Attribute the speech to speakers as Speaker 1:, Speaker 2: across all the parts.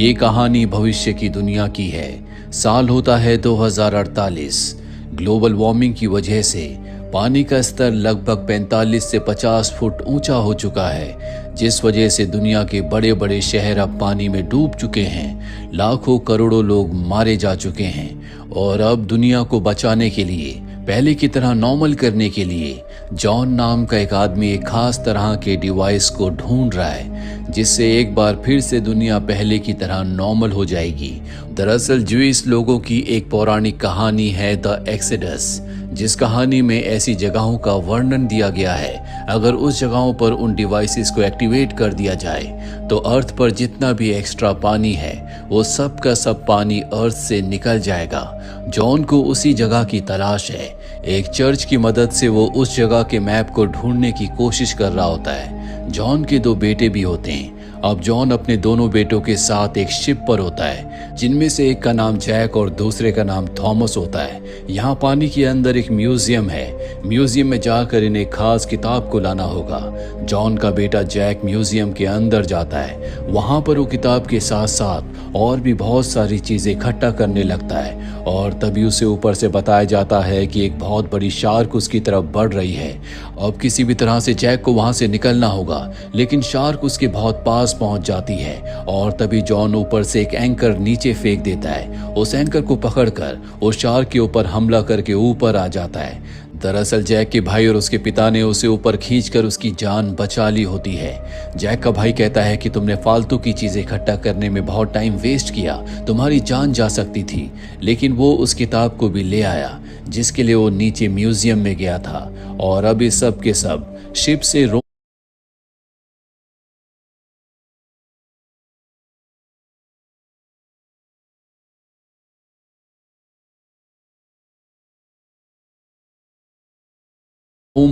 Speaker 1: ये कहानी भविष्य की दुनिया की है। साल होता है 2048। ग्लोबल वार्मिंग की वजह से पानी का स्तर लगभग 45 से 50 फुट ऊंचा हो चुका है, जिस वजह से दुनिया के बड़े बड़े शहर अब पानी में डूब चुके हैं। लाखों करोड़ों लोग मारे जा चुके हैं और अब दुनिया को बचाने के लिए, पहले की तरह नॉर्मल करने के लिए जॉन नाम का एक आदमी एक खास तरह के डिवाइस को ढूंढ रहा है, जिससे एक बार फिर से दुनिया पहले की तरह नॉर्मल हो जाएगी। दरअसल ज्यूइश लोगों की एक पौराणिक कहानी है द एक्सोडस, जिस कहानी में ऐसी जगहों का वर्णन दिया गया है। अगर उस जगहों पर उन डिवाइसेस को एक्टिवेट कर दिया जाए तो अर्थ पर जितना भी एक्स्ट्रा पानी है वो सब का सब पानी अर्थ से निकल जाएगा। जॉन को उसी जगह की तलाश है। एक चर्च की मदद से वो उस जगह के मैप को ढूंढने की कोशिश कर रहा होता है। जॉन के दो बेटे भी होते हैं। अब जॉन अपने दोनों बेटों के साथ एक शिप पर होता है, जिनमें से एक का नाम जैक और दूसरे का नाम थॉमस होता है। यहाँ पानी के अंदर एक म्यूजियम है। म्यूजियम में जाकर इन्हें खास किताब को लाना होगा। जॉन का बेटा जैक म्यूजियम के अंदर जाता है। वहाँ पर वो किताब के साथ साथ और भी बहुत सारी चीजें इकट्ठा करने लगता है और तभी उसे ऊपर से बताया जाता है कि एक बहुत बड़ी शार्क उसकी तरफ बढ़ रही है। अब किसी भी तरह से जैक को वहां से निकलना होगा, लेकिन शार्क उसके बहुत पास पहुंच जाती है और तभी जॉन ऊपर से एक एंकर नीचे फेंक देता है। उस एंकर को पकड़कर उस शार्क के ऊपर हमला करके ऊपर आ जाता है। दरअसल जैक के भाई और उसके पिता ने उसे ऊपर खींचकर उसकी जान बचा ली होती है। जैक का भाई कहता है कि तुमने फालतू की चीजें इकट्ठा करने में बहुत टाइम वेस्ट किया, तुम्हारी जान जा सकती थी। लेकिन वो उस किताब को भी ले आया जिसके लिए वो नीचे म्यूजियम में गया था। और अब इस सब के सब शिप से रोम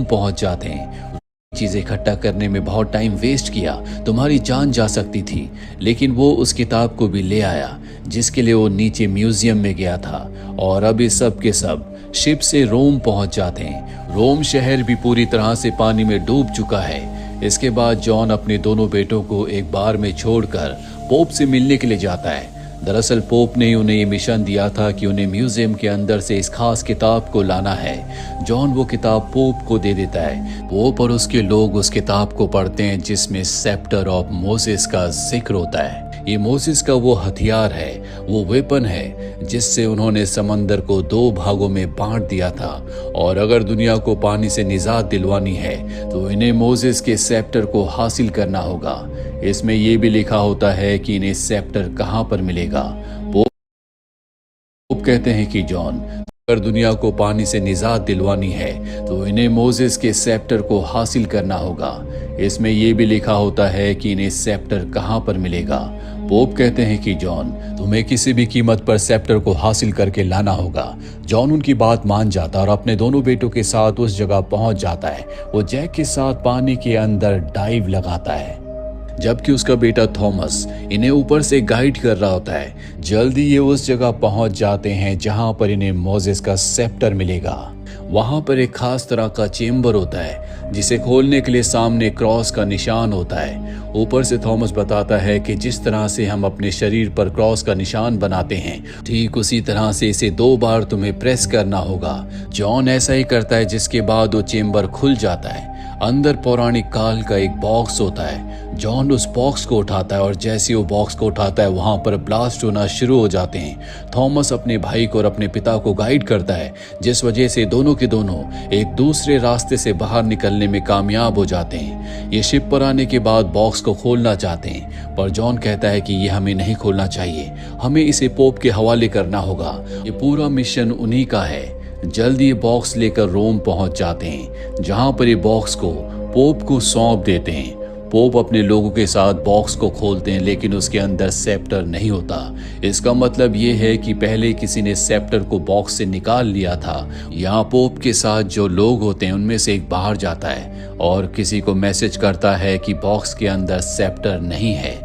Speaker 1: पहुंच जाते हैं। चीजें इकट्ठा करने में बहुत टाइम वेस्ट किया, तुम्हारी जान जा सकती थी। लेकिन वो उस किताब को भी ले आया जिसके लिए वो नीचे म्यूजियम में गया था। और अब इस सब के सब शिप से रोम पहुंच जाते हैं। रोम शहर भी पूरी तरह से पानी में डूब चुका है। इसके बाद जॉन अपने दोनों बेटों को एक बार में छोड़कर पोप से मिलने के लिए जाता है। दरअसल पोप ने उन्हें ये मिशन दिया था कि उन्हें म्यूजियम के अंदर से इस खास किताब को लाना है। जॉन वो किताब पोप को दे देता है। पोप और उसके लोग उस किताब को पढ़ते हैं जिसमें सेप्टर ऑफ मोसेस का जिक्र होता है। ये मोसेस का वो हथियार है, वो वेपन है जिससे उन्होंने समंदर को दो भागों में बांट दिया था। और अगर दुनिया को पानी से निजात दिलवानी है तो इन्हें मोसेस के सेप्टर को हासिल करना होगा। इसमें यह भी लिखा होता है कि इन्हें सेप्टर कहां पर मिलेगा। पोप कहते हैं कि जॉन, अगर दुनिया को पानी से निजात दिलवानी है तो इन्हें मोसेस के सेप्टर को हासिल करना होगा। इसमें यह भी लिखा होता है कि इन्हें सेप्टर कहां पर मिलेगा। पोप कहते हैं कि जॉन, तुम्हें किसी भी कीमत पर सेप्टर को हासिल करके लाना होगा। जॉन उनकी बात मान जाता और अपने दोनों बेटों के साथ उस जगह पहुंच जाता है। वो जैक के साथ पानी के अंदर डाइव लगाता है, जबकि उसका बेटा थॉमस इन्हें ऊपर से गाइड कर रहा होता है। जल्दी ये उस जगह पहुंच जाते हैं जहां पर इन्हें मोसेस का सेप्टर मिलेगा। वहां पर एक खास तरह का चेम्बर होता है जिसे खोलने के लिए सामने क्रॉस का निशान होता है। ऊपर से थॉमस बताता है कि जिस तरह से हम अपने शरीर पर क्रॉस का निशान बनाते हैं, ठीक उसी तरह से इसे 2 बार तुम्हें प्रेस करना होगा। जॉन ऐसा ही करता है, जिसके बाद वो चेम्बर खुल जाता है। अंदर पौराणिक काल का एक बॉक्स होता है। जॉन उस बॉक्स को उठाता है और जैसे वो बॉक्स को उठाता है वहां पर ब्लास्ट होना शुरू हो जाते हैं। थॉमस अपने भाई को और अपने पिता को गाइड करता है, जिस वजह से दोनों के दोनों एक दूसरे रास्ते से बाहर निकलने में कामयाब हो जाते हैं। ये शिप पर आने के बाद बॉक्स को खोलना चाहते हैं, पर जॉन कहता है कि ये हमें नहीं खोलना चाहिए, हमें इसे पोप के हवाले करना होगा। ये पूरा मिशन उन्हीं का है। जल्दी ये बॉक्स लेकर रोम पहुंच जाते हैं, जहां पर ये बॉक्स को पोप को सौंप देते हैं। पोप अपने लोगों के साथ बॉक्स को खोलते हैं, लेकिन उसके अंदर सेप्टर नहीं होता। इसका मतलब ये है कि पहले किसी ने सेप्टर को बॉक्स से निकाल लिया था। यहाँ पोप के साथ जो लोग होते हैं उनमें से एक बाहर जाता है और किसी को मैसेज करता है कि बॉक्स के अंदर सेप्टर नहीं है।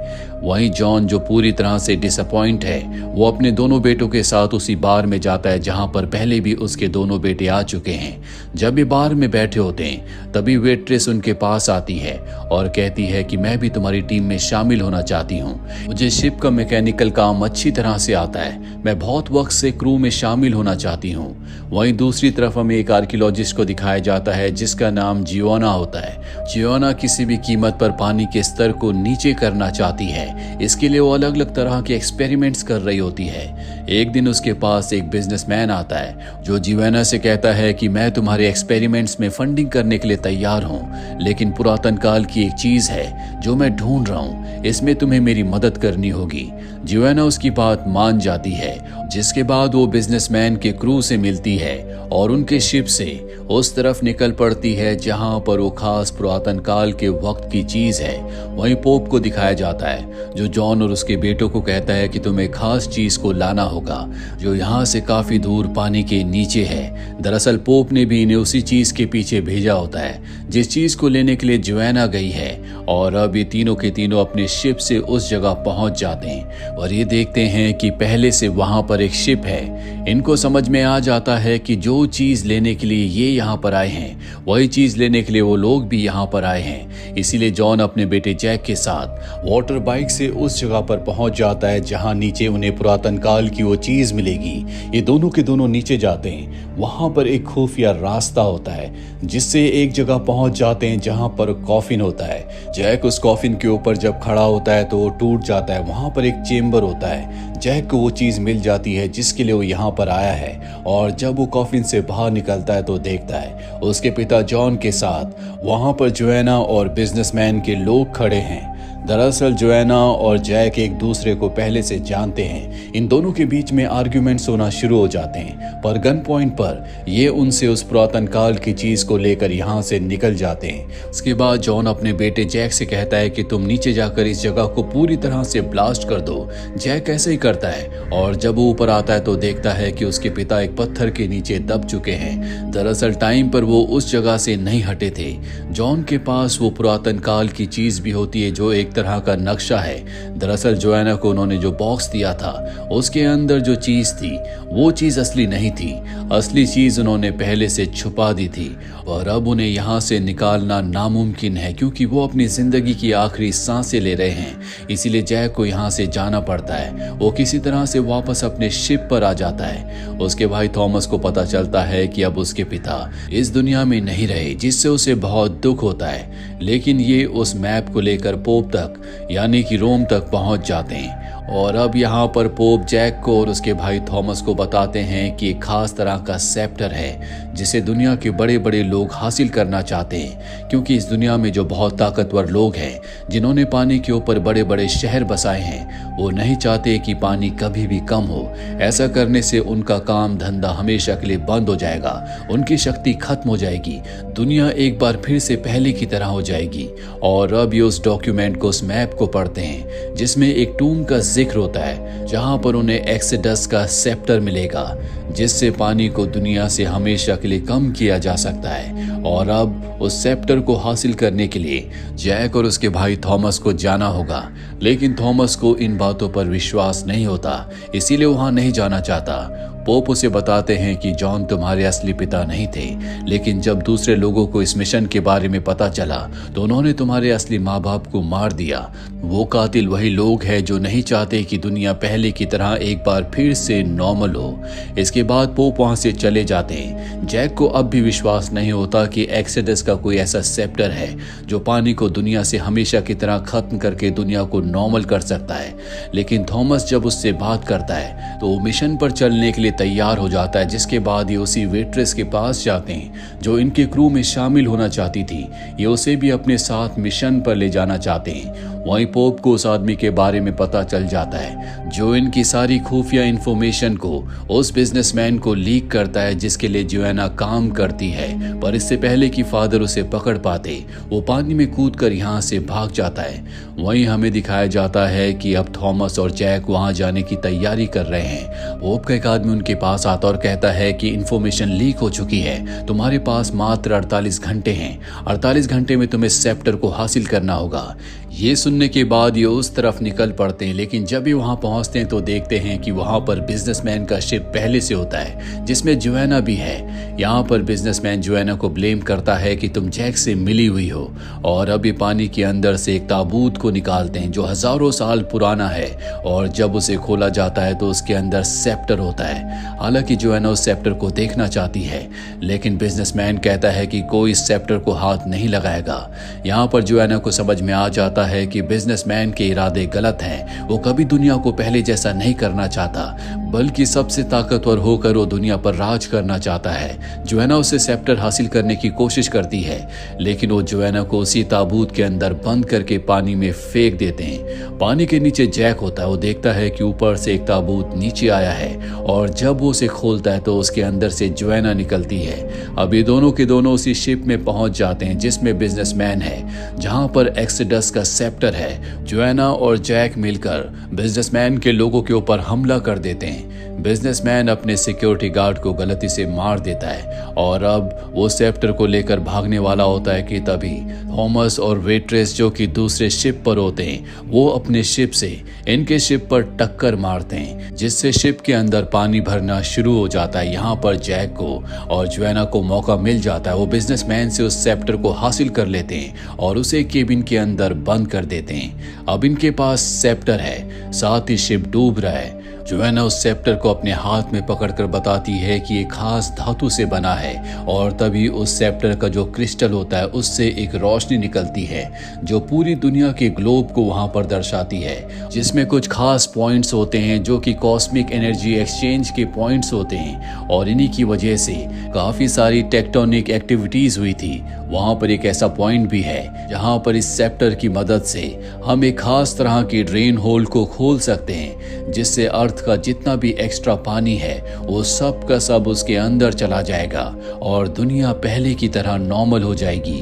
Speaker 1: वहीं जॉन, जो पूरी तरह से डिसअपॉइंट है, वो अपने दोनों बेटों के साथ उसी बार में जाता है जहां पर पहले भी उसके दोनों बेटे आ चुके हैं। जब ये बार में बैठे होते हैं तभी वेट्रेस उनके पास आती है और कहती है कि मैं भी तुम्हारी टीम में शामिल होना चाहती हूँ। मुझे शिप का मैकेनिकल काम अच्छी तरह से आता है, मैं बहुत वक्त से क्रू में शामिल होना चाहती हूँ। वहीं दूसरी तरफ हमें एक आर्कियोलॉजिस्ट को दिखाया जाता है जिसका नाम जियोना होता है। जियोना किसी भी कीमत पर पानी के स्तर को नीचे करना चाहती है। इसके लिए वो अलग अलग तरह के एक्सपेरिमेंट्स कर रही होती है। एक दिन उसके पास एक बिजनेसमैन आता है जो जियोना से कहता है कि मैं तुम्हारे एक्सपेरिमेंट्स में फंडिंग करने के लिए तैयार हूँ, लेकिन पुरातन काल की एक चीज है जो मैं ढूंढ रहा हूँ, इसमें तुम्हें मेरी मदद करनी होगी। जियोना उसकी बात मान जाती है, जिसके बाद वो बिजनेसमैन के क्रू से मिलती है और उनके शिप से उस तरफ निकल पड़ती है जहां पर वो खास पुरातन काल के वक्त की चीज है। वहीं पोप को दिखाया जाता है जो जॉन और उसके बेटों को कहता है कि तुम्हें खास चीज को लाना होगा जो यहाँ से काफी दूर पानी के नीचे है। दरअसल पोप ने भी इन्हें उसी चीज के पीछे भेजा होता है जिस चीज को लेने के लिए जियोना गई है, और अब ये तीनों के तीनों अपने शिप से उस जगह पहुंच जाते हैं और ये देखते हैं कि पहले से वहां पर एक शिप है। इनको समझ में आ जाता है कि जो चीज लेने के लिए ये यहाँ पर आए हैं वही चीज लेने के लिए वो लोग भी यहाँ पर आए हैं। इसीलिए जॉन अपने बेटे जैक के साथ वाटर बाइक से उस जगह पर पहुंच जाता है जहां नीचे उन्हें पुरातन काल की वो चीज मिलेगी। ये दोनों के दोनों नीचे जाते हैं। वहां पर एक खुफिया रास्ता होता है जिससे एक जगह पहुंच जाते हैं जहां पर कॉफिन होता है। जैक उस कॉफिन के ऊपर जब खड़ा होता है तो वो टूट जाता है। वहां पर एक चेम्बर होता है। जैक को वो चीज मिल जाती है जिसके लिए वो यहाँ पर आया है, और जब वो कॉफिन से बाहर निकलता है तो देखता है उसके पिता जॉन के साथ वहां पर जियोना और बिजनेसमैन के लोग खड़े हैं। दरअसल जियोना और जैक एक दूसरे को पहले से जानते हैं। इन दोनों के बीच में आर्ग्यूमेंट्स होना शुरू हो जाते हैं, पर गन पॉइंट पर ये उनसे उस पुरातन काल की चीज को लेकर यहाँ से निकल जाते हैं। उसके बाद जॉन अपने बेटे जैक से कहता है कि तुम नीचे जाकर इस जगह को पूरी तरह से ब्लास्ट कर दो। जैक ऐसे ही करता है और जब वो ऊपर आता है तो देखता है कि उसके पिता एक पत्थर के नीचे दब चुके हैं। दरअसल टाइम पर वो उस जगह से नहीं हटे थे। जॉन के पास वो पुरातन काल की चीज भी होती है जो एक तरह का नक्शा है। दरअसल जियोना को उन्होंने जो बॉक्स दिया था उसके अंदर जो चीज थी वो चीज असली नहीं थी। असली चीज उन्होंने पहले से छुपा दी थी और अब उन्हें यहाँ से निकालना नामुमकिन है क्योंकि वो अपनी जिंदगी की आखिरी सांसें ले रहे हैं। इसीलिए जैक को यहाँ से जाना पड़ता है। वो किसी तरह से वापस अपने शिप पर आ जाता है। उसके भाई थॉमस को पता चलता है कि अब उसके पिता इस दुनिया में नहीं रहे, जिससे उसे बहुत दुख होता है। लेकिन ये उस मैप को लेकर पोप तक यानी कि रोम तक पहुंच जाते हैं और अब यहाँ पर पोप जैक को और उसके भाई थॉमस को बताते हैं कि एक खास तरह का सेप्टर है जिसे दुनिया के बड़े बड़े लोग हासिल करना चाहते हैं, क्योंकि इस दुनिया में जो बहुत ताकतवर लोग हैं जिन्होंने पानी के ऊपर बड़े बड़े शहर बसाए हैं, वो नहीं चाहते कि पानी कभी भी कम हो। ऐसा करने से उनका काम धंधा हमेशा के लिए बंद हो जाएगा, उनकी शक्ति खत्म हो जाएगी, दुनिया एक बार फिर से पहले की तरह हो जाएगी। और अब ये उस डॉक्यूमेंट को, उस मैप को पढ़ते हैं जिसमें एक टूम का जिक्र होता है जहां पर उन्हें एक्सेडस का सेप्टर मिलेगा जिससे पानी को दुनिया से हमेशा के लिए कम किया जा सकता है। और अब उस सेप्टर को हासिल करने के लिए जैक और उसके भाई थॉमस को जाना होगा, लेकिन थॉमस को इन बातों पर विश्वास नहीं होता, इसीलिए वहां नहीं जाना चाहता। पोप उसे बताते हैं कि जॉन तुम्हारे असली पिता नहीं थे, लेकिन जब दूसरे लोगों को इस मिशन के बारे में पता चला तो उन्होंने तुम्हारे असली माँ बाप को मार दिया। वो कातिल वही लोग हैं जो नहीं चाहते कि दुनिया पहले की तरह एक बार फिर से नॉर्मल हो। इसके बाद पोप वहां से चले जाते हैं। जैक को अब भी विश्वास नहीं होता कि एक्सेडस का कोई ऐसा सेप्टर है जो पानी को दुनिया से हमेशा की तरह खत्म करके दुनिया को नॉर्मल कर सकता है। लेकिन थॉमस जब उससे बात करता है तो वो मिशन पर चलने के लिए तैयार हो जाता है, जिसके बाद ये उसी वेट्रेस के पास जाते हैं जो इनके क्रू में शामिल होना चाहती थी। ये उसे भी अपने साथ मिशन पर ले जाना चाहते हैं। वहीं पोप को उस आदमी के बारे में पता चल जाता है जो इनकी सारी खुफिया इंफॉर्मेशन को उस बिजनेसमैन को लीक करता है जिसके लिए जियोना काम करती है। पर इससे पहले कि फादर उसे पकड़ पाते वो पानी में कूदकर यहाँ से भाग जाता है। वहीं हमें दिखाया जाता है कि अब थॉमस और जैक वहां जाने की तैयारी कर रहे हैं। पोप का एक आदमी उनके पास आता और कहता है कि इंफॉर्मेशन लीक हो चुकी है, तुम्हारे पास मात्र 48 घंटे हैं। 48 घंटे में तुम्हें सेप्टर को हासिल करना होगा। ये सुनने के बाद ये उस तरफ निकल पड़ते हैं, लेकिन जब ये वहाँ पहुँचते हैं तो देखते हैं कि वहाँ पर बिजनेसमैन का शिप पहले से होता है जिसमें जोएना भी है। यहाँ पर बिजनेसमैन जोएना को ब्लेम करता है कि तुम जैक से मिली हुई हो, और अभी पानी के अंदर से एक ताबूत को निकालते हैं जो हजारों साल पुराना है, और जब उसे खोला जाता है तो उसके अंदर सेप्टर होता है। हालांकि जोएना उस सेप्टर को देखना चाहती है, लेकिन बिजनेसमैन कहता है कि कोई इस सेप्टर को हाथ नहीं लगाएगा। यहाँ पर जोएना को समझ में आ जाता है कि बिजनेसमैन के इरादे गलत हैं। वो कभी दुनिया को पहले जैसा नहीं करना चाहता, बल्कि सबसे ताकतवर होकर वो दुनिया पर राज करना चाहता है। जोएना उसे सेप्टर हासिल करने की कोशिश करती है, लेकिन वो जोएना को उसी ताबूत के अंदर बंद करके पानी में फेंक देते हैं। पानी के नीचे जैक होता है। वो देखता है कि ऊपर से एक ताबूत नीचे आया है, और जब वो उसे खोलता है तो उसके अंदर से जोएना निकलती है। अब ये दोनों के दोनों उसी शिप में पहुंच जाते हैं जिसमें बिजनेसमैन है, जहां पर एक्सोडस का सेप्टर है। जोएना और जैक मिलकर बिजनेसमैन के लोगों के ऊपर हमला कर देते हैं। बिजनेसमैन अपने सिक्योरिटी गार्ड को गलती से मार देता है, और अब वो सेप्टर को लेकर भागने वाला होता है कि तभी थॉमस और वेट्रेस, जो कि दूसरे शिप पर होते हैं, वो अपने शिप से इनके शिप पर टक्कर मारते हैं, जिससे शिप के अंदर पानी भरना शुरू हो जाता है। यहाँ पर जैक को और जोएना को मौका मिल जाता है। वो बिजनेसमैन से उस सेप्टर को हासिल कर लेते हैं और उसे केबिन के अंदर बंद कर देते हैं। अब इनके पास सेप्टर है, साथ ही शिप डूब रहा है। जोएना उस सेप्टर को अपने हाथ में पकड़कर बताती है कि ये खास धातु से बना है, और तभी उस सेप्टर का जो क्रिस्टल होता है उससे एक रोशनी निकलती है जो पूरी दुनिया के ग्लोब को वहां पर दर्शाती है, जिसमें कुछ खास पॉइंट्स होते हैं जो कि कॉस्मिक एनर्जी एक्सचेंज के पॉइंट्स होते हैं, और इन्हीं की वजह से काफी सारी टेक्टोनिक एक्टिविटीज हुई थी। वहां पर एक ऐसा पॉइंट भी है जहां पर इस सेप्टर की मदद से हम एक खास तरह की ड्रेन होल को खोल सकते हैं, जिससे अर्थ का जितना भी एक्स्ट्रा पानी है वो सब का सब उसके अंदर चला जाएगा और दुनिया पहले की तरह नॉर्मल हो जाएगी।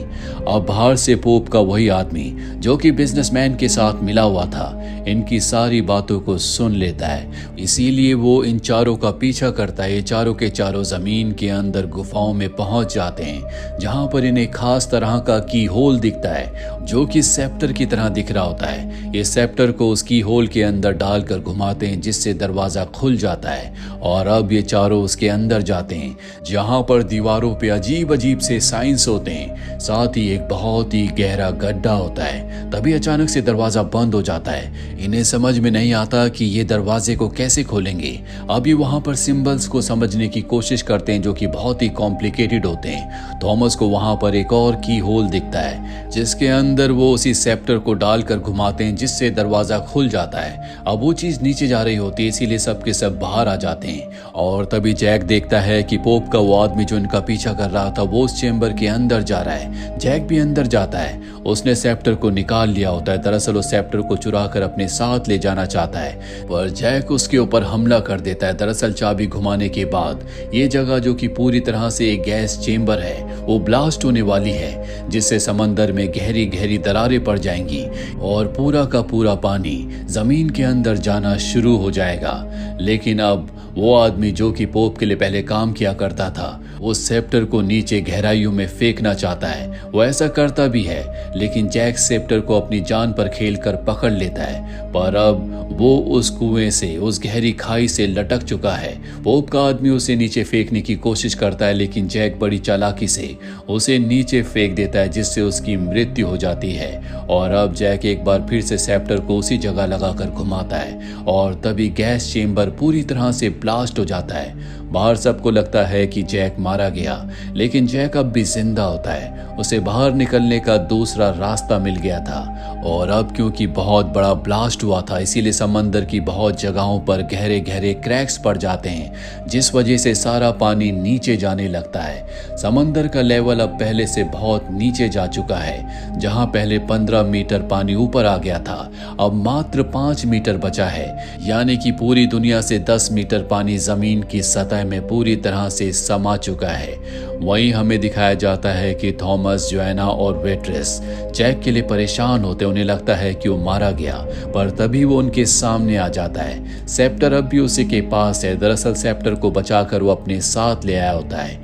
Speaker 1: अब बाहर से पोप का वही आदमी जो कि बिजनेसमैन के साथ मिला हुआ था, इनकी सारी बातों को सुन लेता है। इसीलिए वो इन चारों का पीछा करता है। ये चारों के चारों जमीन के अंदर गुफाओं में पहुंच जाते हैं, जहां पर इन्हें खास तरह का की होल दिखता है जो कि सेप्टर की तरह दिख रहा होता है। ये सेप्टर को उस की होल के अंदर डालकर घुमाते हैं, जिससे दरवाजा खुल जाता है, और अब ये चारों उसके अंदर जाते हैं, जहां पर दीवारों पे अजीब अजीब से साइंस होते हैं। साथ ही एक बहुत ही गहरा गड्ढा होता है। तभी अचानक से दरवाजा बंद हो जाता है। इन्हें समझ में नहीं आता कि ये दरवाजे को कैसे खोलेंगे। अब ये वहां पर सिंबल्स को समझने की कोशिश करते हैं जो कि बहुत ही कॉम्प्लिकेटेड होते हैं। थॉमस को वहां पर एक और की होल दिखता है, जिसके अंदर वो उसी सेप्टर को डालकर घुमाते हैं, जिससे दरवाजा खुल जाता है। अब वो चीज नीचे जा रही होती है, इसीलिए सबके सब बाहर आ जाते हैं। और तभी जैक देखता है कि पोप का वो आदमी जो इनका पीछा कर रहा था वो उस चेंबर के अंदर जा रहा है। जैक भी अंदर जाता है। उसने सेप्टर को निकाल लिया होता है। दरअसल उस सेप्टर को चुरा कर अपने साथ ले जाना चाहता है, पर जैक उसके ऊपर हमला कर देता है। दरअसल चाबी घुमाने के बाद ये जगह, जो कि पूरी तरह से एक गैस चेंबर है, वो ब्लास्ट होने वाली है, जिससे समंदर में गहरी गहरी दरारें पड़ जाएंगी और पूरा का पूरा पानी जमीन के अंदर जाना शुरू हो जाएगा। लेकिन अब वो आदमी जो कि पोप के लिए पहले काम किया करता था, वो सेप्टर को नीचे गहराइयों में फेंकना चाहता है। वो ऐसा करता भी है, लेकिन जैक सेप्टर को अपनी जान पर खेलकर पकड़ लेता है। पर अब वो उस कुएं से, उस गहरी खाई से लटक चुका है। पोप का आदमी उसे नीचे फेंकने की कोशिश करता है, लेकिन जैक बड़ी चालाकी से उसे नीचे फेंक देता है, जिससे उसकी मृत्यु हो जाती है। और अब जैक एक बार फिर से सेप्टर को उसी जगह लगाकर घुमाता है, और तभी गैस चेंबर पूरी तरह से ब्लास्ट हो जाता है। बाहर सबको लगता है कि जैक मारा गया, लेकिन जैक अब भी जिंदा होता है। उसे बाहर निकलने का दूसरा रास्ता मिल गया था, और अब क्योंकि बहुत बड़ा ब्लास्ट हुआ था, इसीलिए समंदर की बहुत जगहों पर गहरे गहरे क्रैक्स पड़ जाते हैं, जिस वजह से सारा पानी नीचे जाने लगता है। समंदर का लेवल अब पहले से बहुत नीचे जा चुका है। जहां पहले 15 मीटर पानी ऊपर आ गया था, अब मात्र 5 मीटर बचा है। यानी कि पूरी दुनिया से 10 मीटर पानी जमीन की सतह में पूरी तरह से समा चुका है। वहीं हमें दिखाया जाता है कि थॉमस, जोएना और वेट्रेस जैक के लिए परेशान होते। उन्हें लगता है कि वो मारा गया, पर तभी वो उनके सामने आ जाता है। सेप्टर अब भी उसी के पास है। दरअसल सेप्टर को बचाकर वो अपने साथ ले आया होता है।